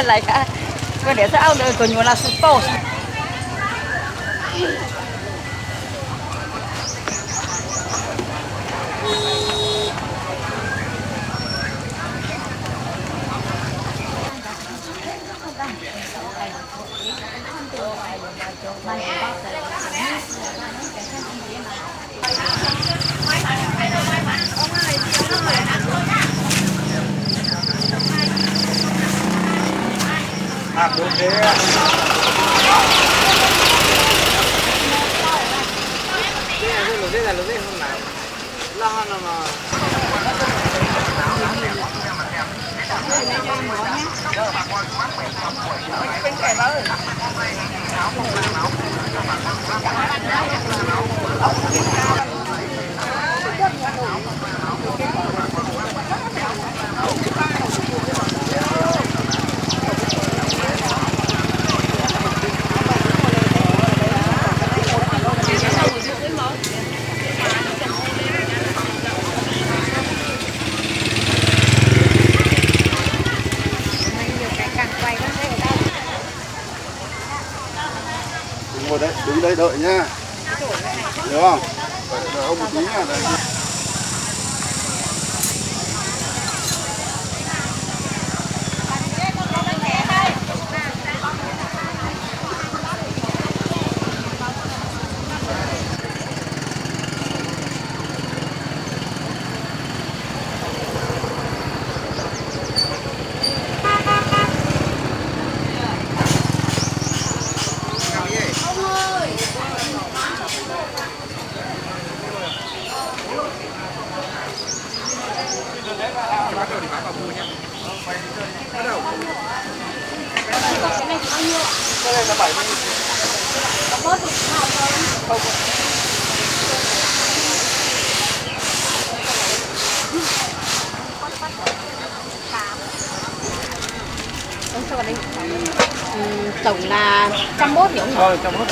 Lại cả cái để sao nữa còn nhiều là sụp to. À, đúng thế. Lo không nào. Lo mà. Ngồi đấy, đứng đây đợi nha. Được không? Đợi ông một tí nha. Đấy. Cái này bao nhiêu? Cái này là 70. Có bớt được nào không? Không. Sao đây? Tổng là 101 nhỉ? Rồi, 101.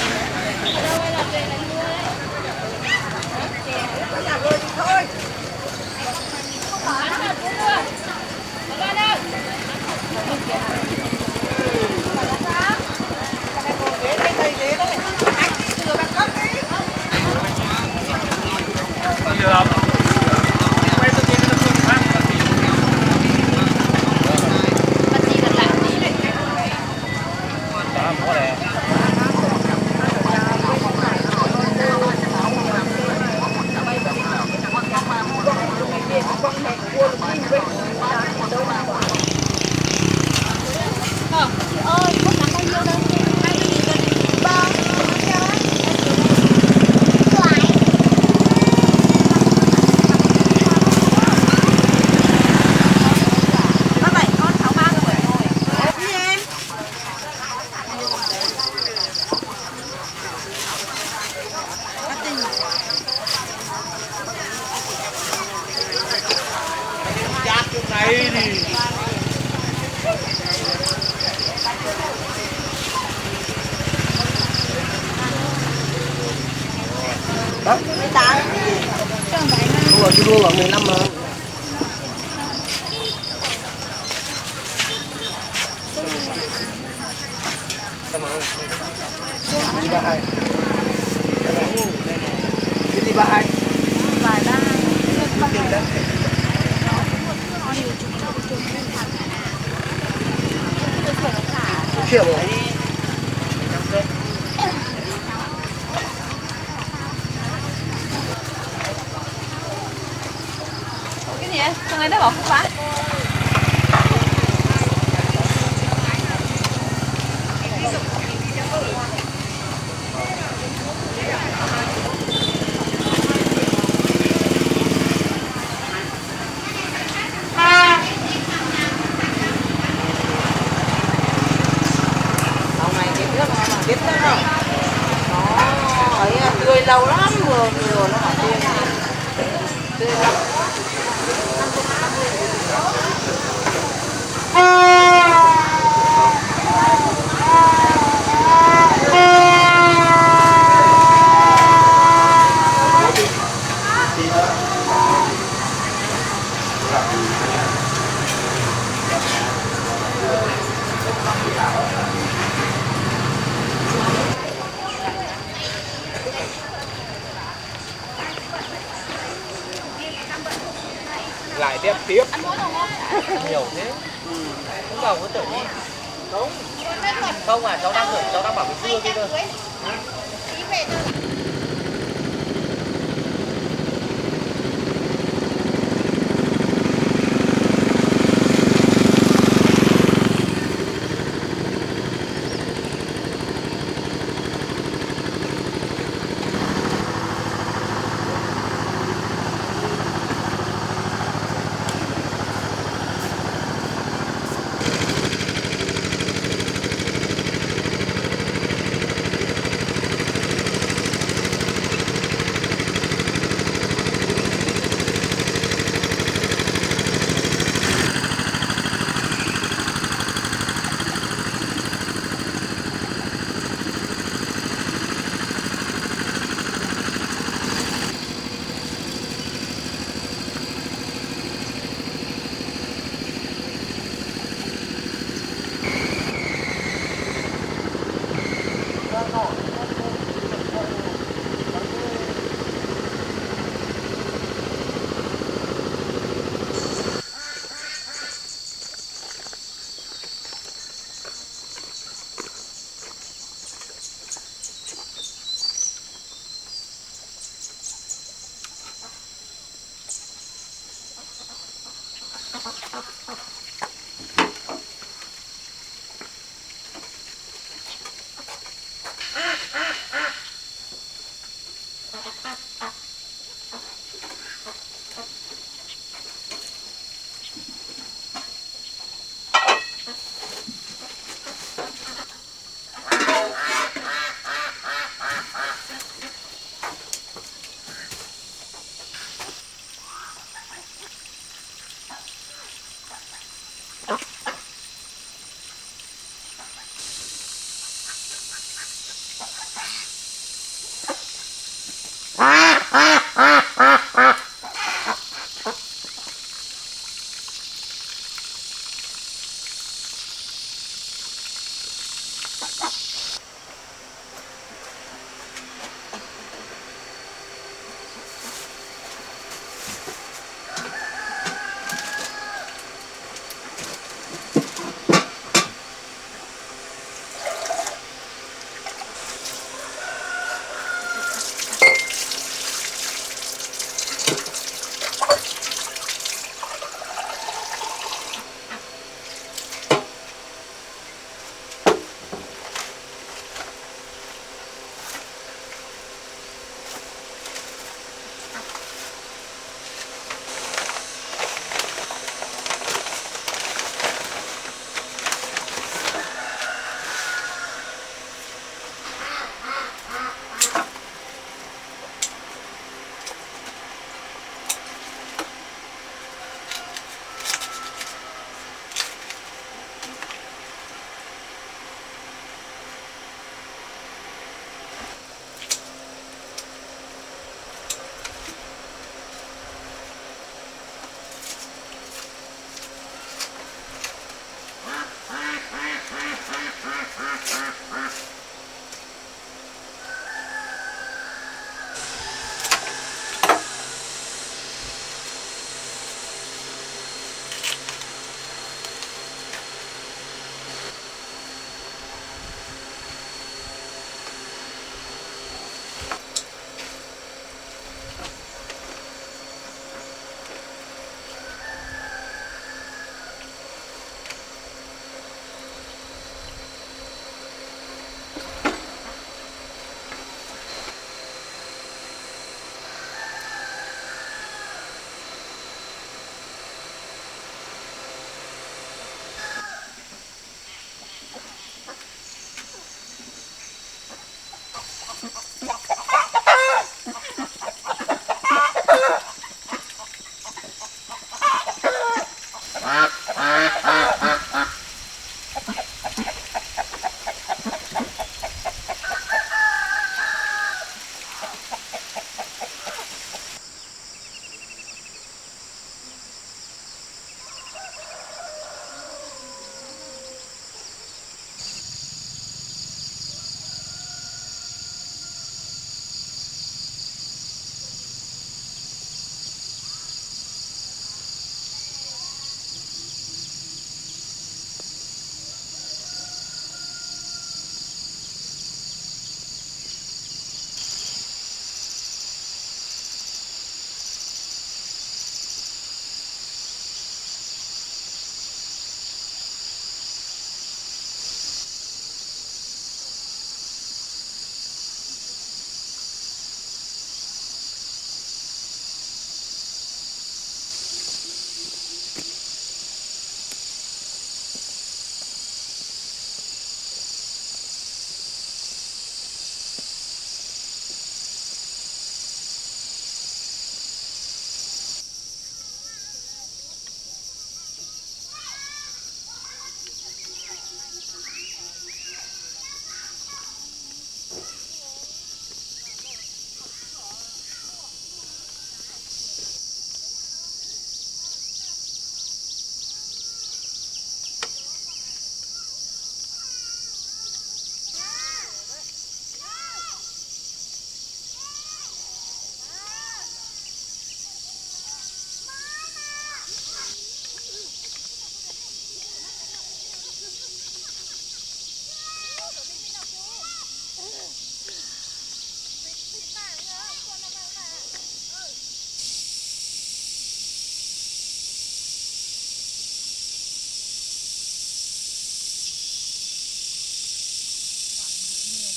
Này thì đó 18. đúng rồi, chưa bằng 15 mà. Đi 32. Đi 32. Vài ba. triệu. Cái gì vậy? Thằng này nó bảo không bán. Ông này biết nước mà biết nước không? Nó ấy tươi lâu lắm vừa vừa nó bảo tươi tươi lắm. Lại tiếp tiếp nhiều thế không vào có tưởng đi không không à cháu đang bảo cái xưa kia cơ.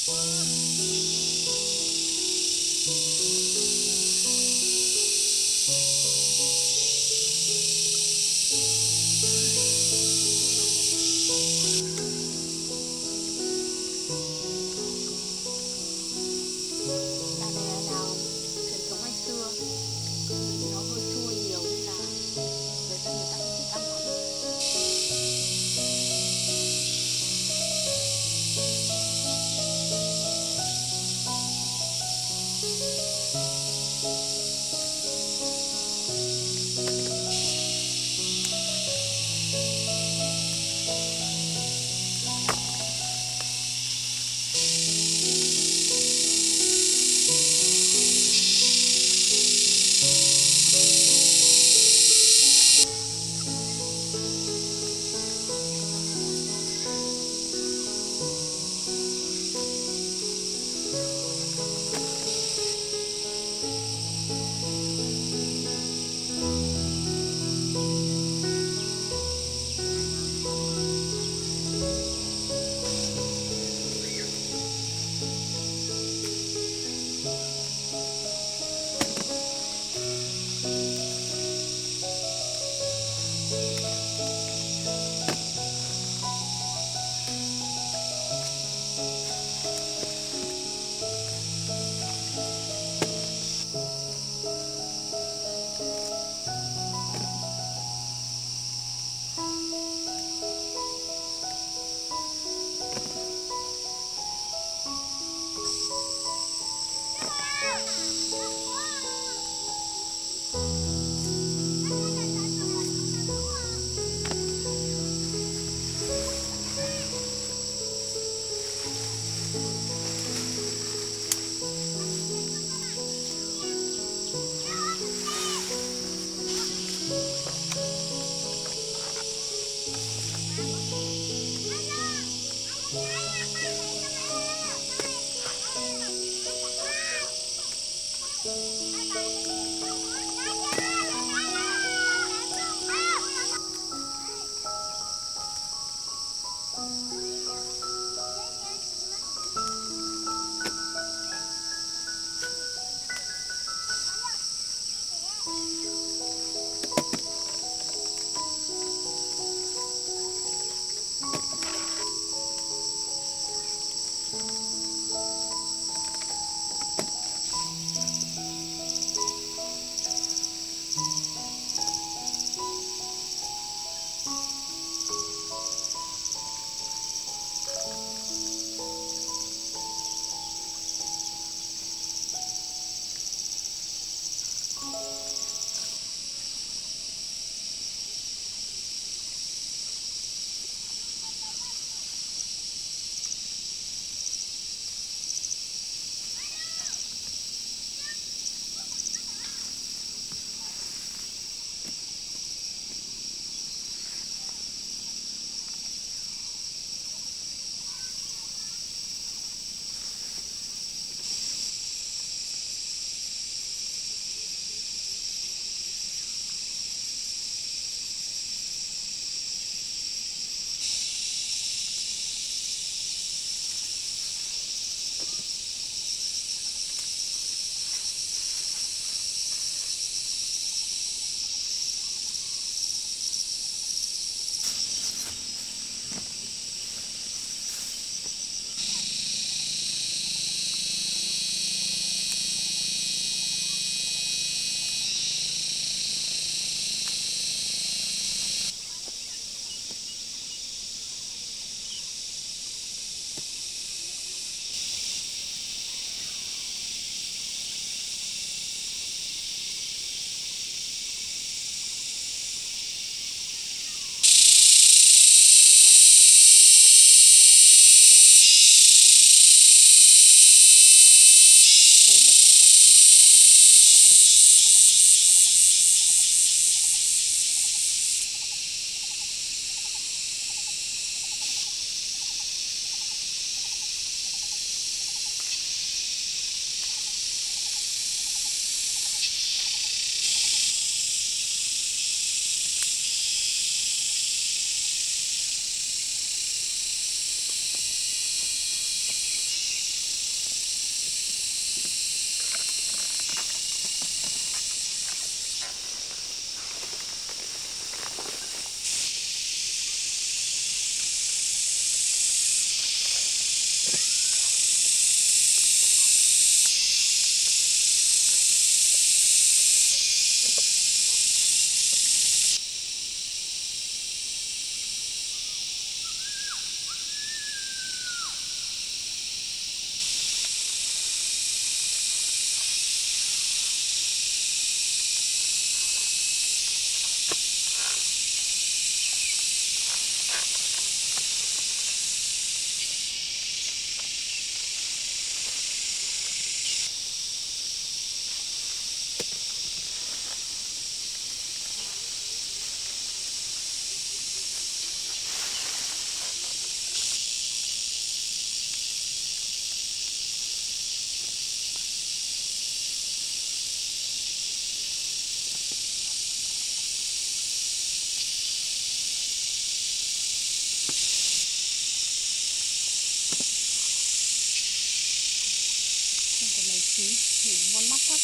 Đào này là đào truyền thống ngày xưa, nó hơi chua nhiều nên là người ta không thích ăn lắm. ngon mắt quá.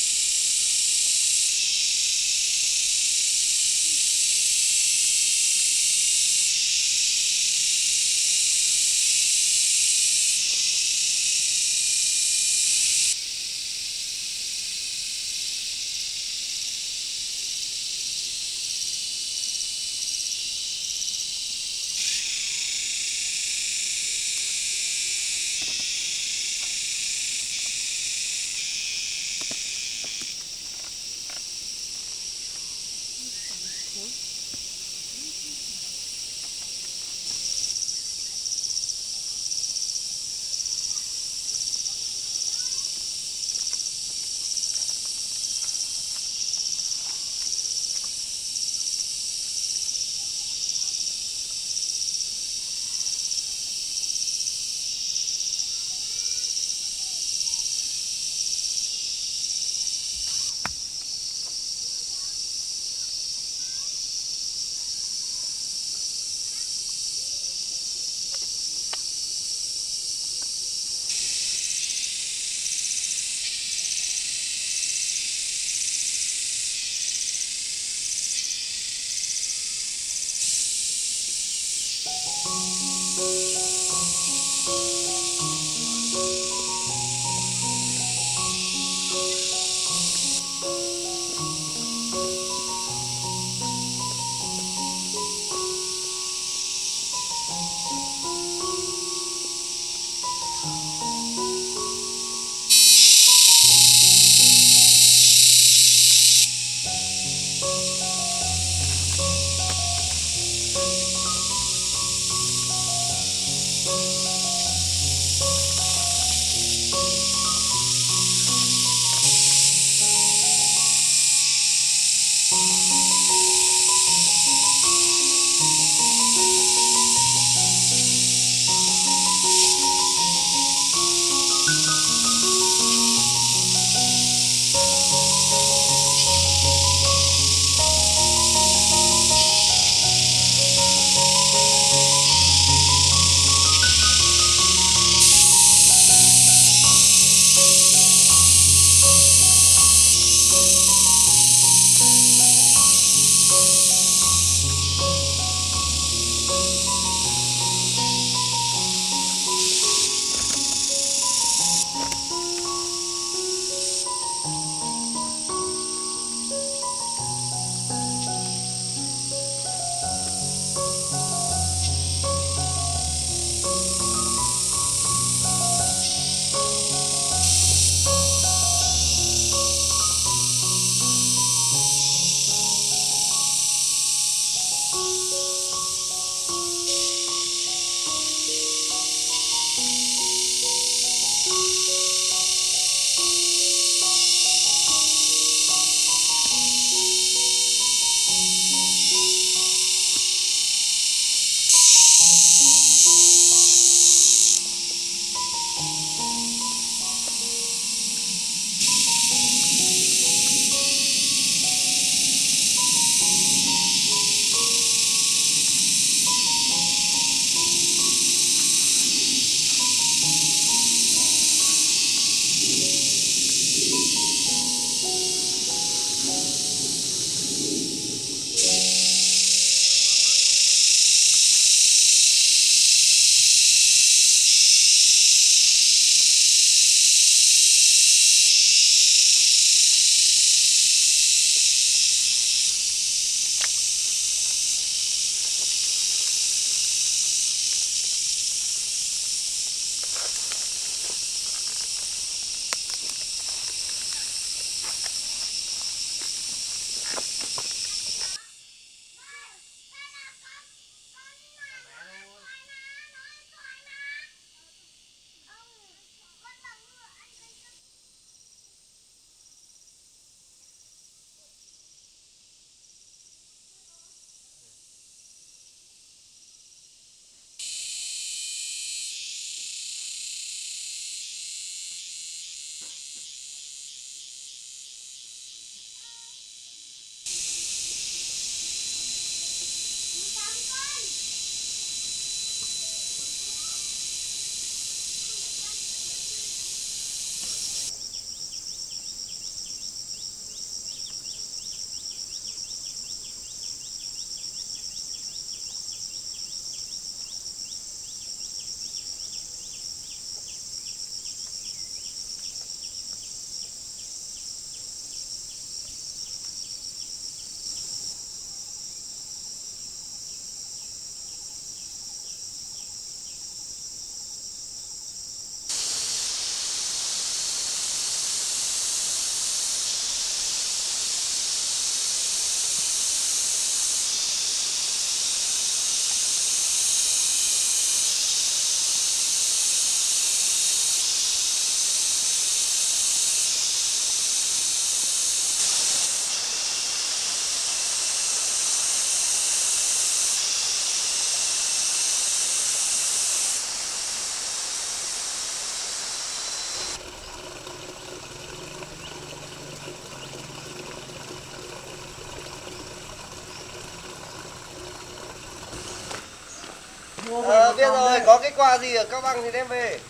Biết rồi, có cái quà gì ở Cao Bằng thì đem về.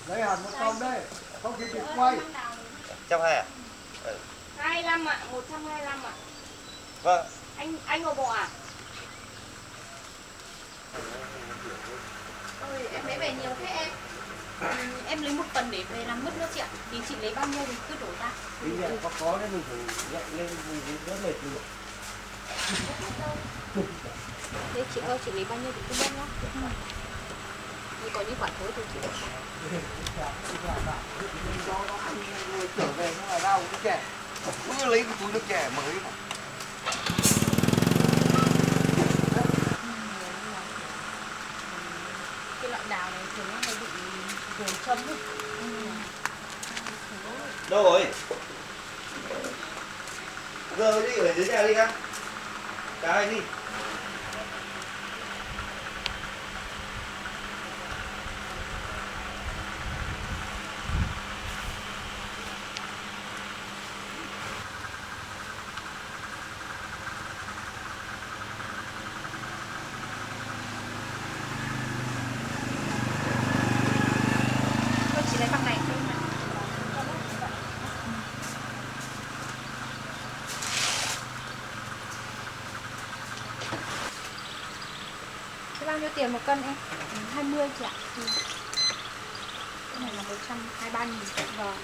Lấy hẳn một còng đây, không kịp việc quay. 120 à? 25 ạ, 125 ạ. Vâng. Anh ngồi bộ à? Ôi, em lấy về nhiều thế em. Em lấy một phần để về làm mứt nữa chị ạ. Thì chị lấy bao nhiêu thì cứ đổ ra. Bây giờ có đấy mình phải nhận lên mình đỡ mệt được. Thế chị ơi, chị lấy bao nhiêu thì cứ biết nhá. Như có những quả thối thì chị đổ ra. Trở về nó là đau cái trẻ. Cứ lấy cái túi nước trẻ mới. Cái loại đào này thường nó hay bị dồn châm ấy. Đâu rồi? Giờ đi ở dưới nhà đi ca. Cả hai đi. Thôi chị lấy bằng này. Thế bao nhiêu tiền một cân em? 20 chị ạ. Cái này là 123.000. Vâng.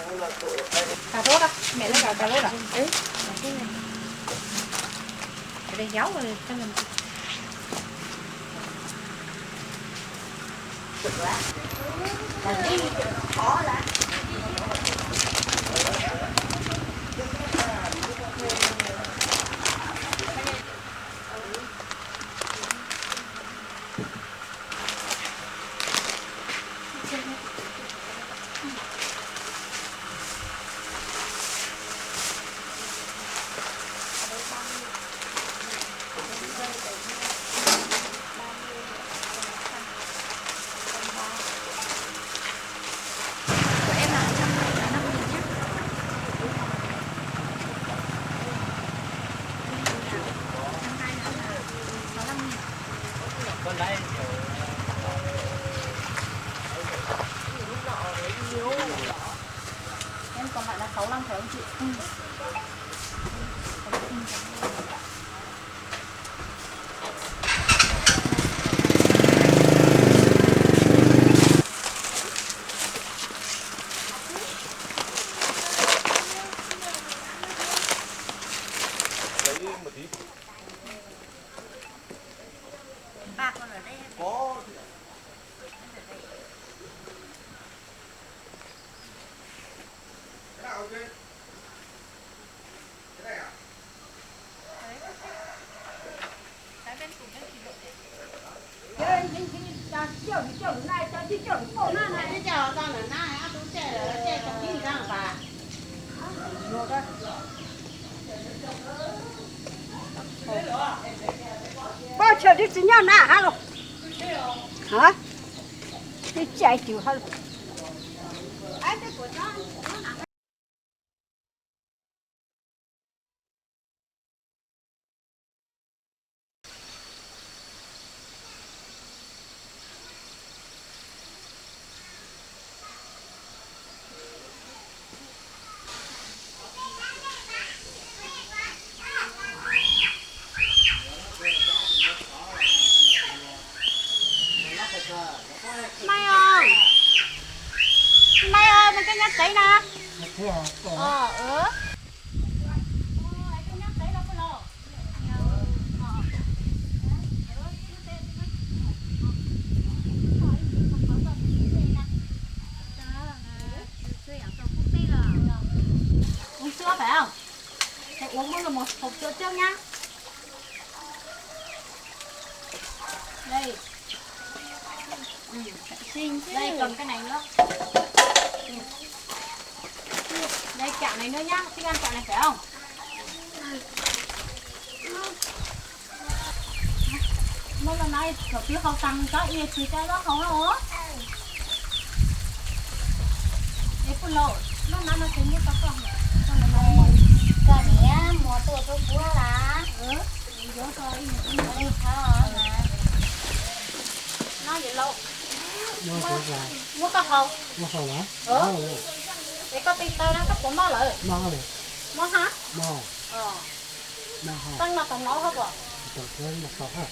Hôm nào tội đây. Cà rốt à? Mẹ lấy cà rốt à? Ừ. Cái đây giáo rồi cho mình. Khó lắm. Của em là 105.000 nhé. Con đấy. Em còn lại là 65 phải không chị? Ừ. Lấy một tí. Bạc còn ở đây. Có. Cái nào ok? Cái này à? Cái bên cùng bên chị độ đấy. Cái chào con là nai á, tôi chè chọc gì ra bà. bao giờ đi chỉ nhau nè hả luôn hả đi chạy chịu hả Mai ơi, mình cái nhắc đấy nè. Uống sữa phải không? Hãy uống mỗi lần một hộp sữa trước nhá. Đây. Đây cầm cái này nữa. Đây kẹo này nữa nhá, thích ăn kẹo này phải không? Mỗi lần này kiểu biết không tăng cho yêu thì cái đó không hả? Đấy phụ lộ, nó tính như các con. Cái này mua tôi mua là Gió thôi, đi thả nó vậy lộ. mua cái gì Mua cà phê. mua hầu á Để có tiền tao đang cấp của nó lại. mua này Mua hả? mua Ờ. mua hầu Tăng là tổng nó hết rồi. tổ chức một tổ ha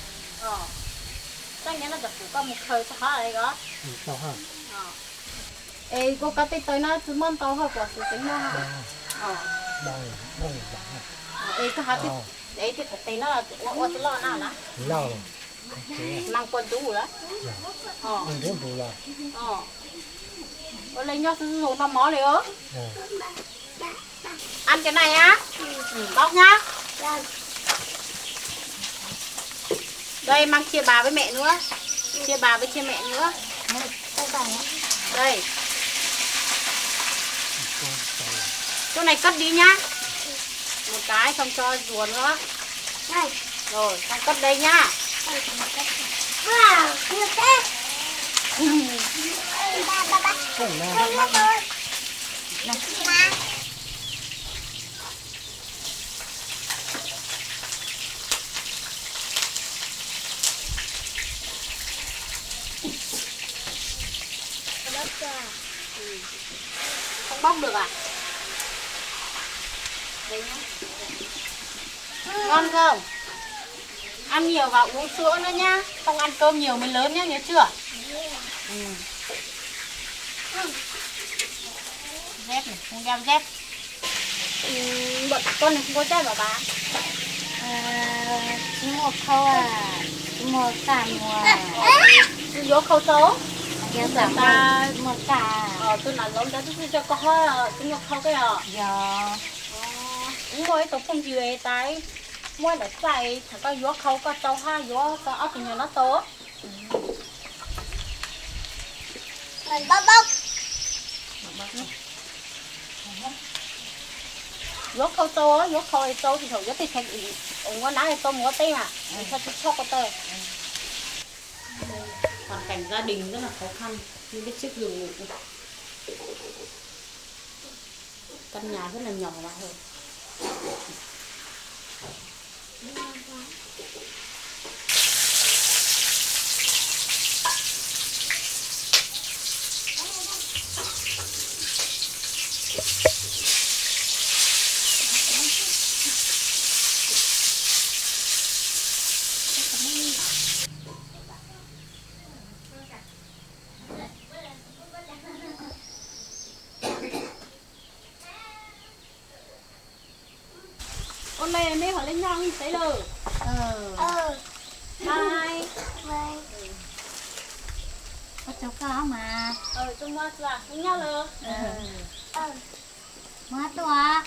Tăng nhớ là tập của con một thời sao hả đây đó. tổ ha Ê, cô có tiền tới nó cứ mong tao hết rồi, sự tính nó hả? đây đây Ê, có hả? Đấy thì thật tiền nó là ô tô lo nào đó. lâu Mang quần chú rồi đó. ăn đến bù là Ôi lấy nhau sử dụng nó mó này ớ. Ăn cái này á. Bóc nhá. Đây mang chia bà với mẹ nữa. Chia bà với chia mẹ nữa. Đây. Chỗ này cất đi nhá. Một cái xong cho rùa nữa. này Rồi, xong cất đây nhá. wow như thế ba Không bóc được à? Đây nhá. Ngon không? Ăn nhiều vào uống sữa nữa nhá. Không ăn cơm nhiều mới lớn nhá, nhớ chưa? Dép này, không đeo dép. Bọn con này không có dép hả bà? chỉ một khâu chỉ một cả mùa Vô khâu số. giờ cả Ta một cả tôi nói lớn đó tôi cho có tôi ngọc khâu cái à. giờ Mỗi tổ không gì ấy tay. Mỗi là chạy thằng có vô khâu có trâu ha vô có ốc thì nhiều nó tốt. mình bóc bóc Vô khâu tô á, vô khâu ấy tô thì thầu vô thì thành ủng có nãy tô mua tê mà. Sao tôi cho có tê. Hoàn cảnh gia đình rất là khó khăn, nhưng biết trước giường ngủ. Căn nhà rất là nhỏ và hẹp. Con này mấy hỏi lên nhau như thế rồi. Bye. vậy có cháu có mà Chúng nó là với nhau rồi. má tòa